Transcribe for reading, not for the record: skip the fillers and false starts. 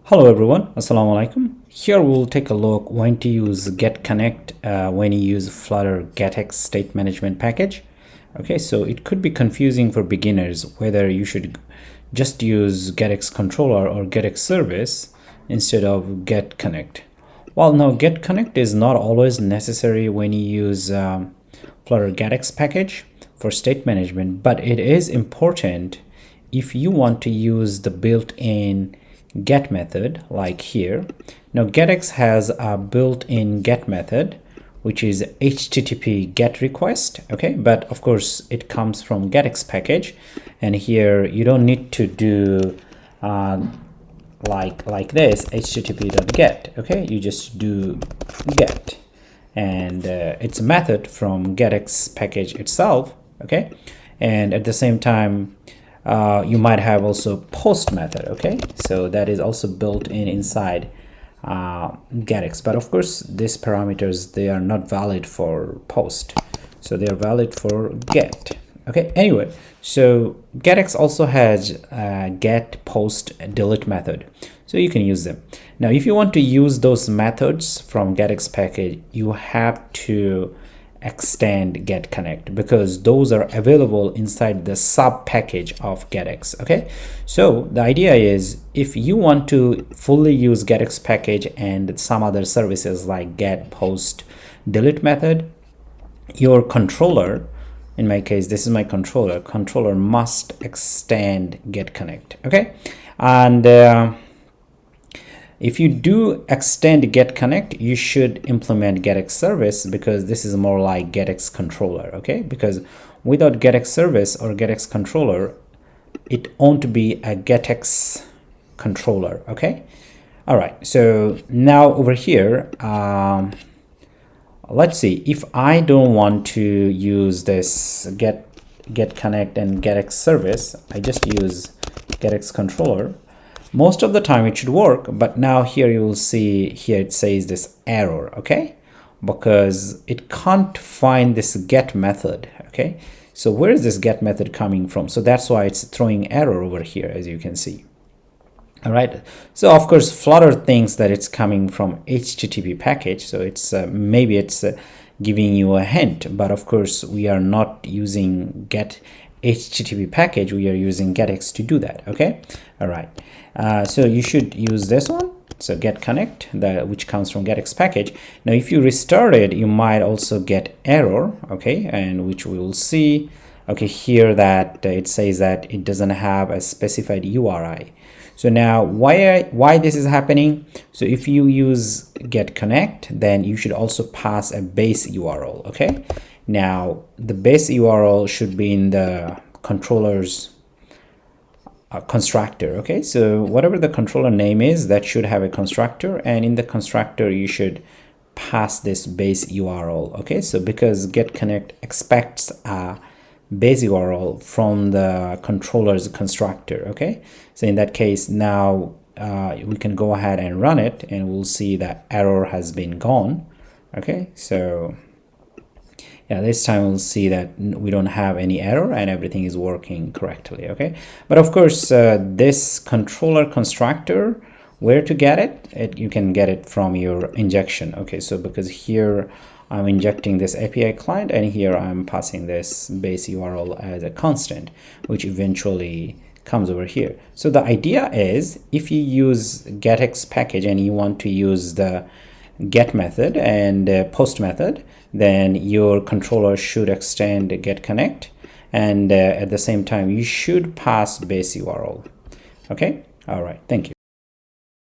Hello everyone, Assalamu alaikum. Here we'll take a look when to use GetConnect when you use Flutter Getx state management package. Okay, so it could be confusing for beginners whether you should just use GetX controller or GetX service instead of GetConnect. Well, now GetConnect is not always necessary when you use Flutter Getx package for state management, but it is important if you want to use the built-in get method like here. Now GetX has a built-in get method which is HTTP get request, okay, but of course it comes from GetX package, and here you don't need to do like this http.get, okay, you just do get, and it's a method from GetX package itself, okay, and at the same time you might have also post method, okay, so that is also built in inside GetX, but of course these parameters, they are not valid for post, so they are valid for get, okay. Anyway, so GetX also has get, post, delete method, so you can use them. Now if you want to use those methods from GetX package, you have to extend GetConnect because those are available inside the sub package of GetX, okay. So the idea is if you want to fully use GetX package and some other services like get, post, delete method, your controller, in my case this is my controller must extend GetConnect, okay. And if you do extend GetConnect, you should implement GetX service because this is more like GetX controller, okay? Because without GetX service or GetX controller, it won't be a GetX controller, okay? All right, so now over here, let's see, if I don't want to use this GetConnect and GetX service, I just use GetX controller. Most of the time it should work, but now here you will see here it says this error, okay, because it can't find this get method, okay. So where is this get method coming from? So that's why it's throwing error over here, as you can see. All right, so of course Flutter thinks that it's coming from HTTP package, so it's maybe it's giving you a hint, but of course we are not using get HTTP package, we are using GetX to do that, okay. All right, so you should use this one, so GetConnect, which comes from GetX package. Now if you restart it, you might also get error, okay, and which we will see, okay, here that it says that it doesn't have a specified URI. So now why this is happening? So if you use GetConnect, then you should also pass a base URL, okay. Now the base URL should be in the controller's constructor, okay. So whatever the controller name is, that should have a constructor, and in the constructor you should pass this base URL, okay. So because GetConnect expects a base URL from the controller's constructor, okay. So in that case, now we can go ahead and run it, and we'll see that error has been gone, okay. So yeah, this time we'll see that we don't have any error and everything is working correctly, okay. But of course this controller constructor, where to get it, you can get it from your injection, okay. So because here I'm injecting this API client, and here I'm passing this base URL as a constant, which eventually comes over here. So the idea is if you use GetX package and you want to use the get method and post method, then your controller should extend GetConnect, and at the same time you should pass base URL, okay. All right, thank you.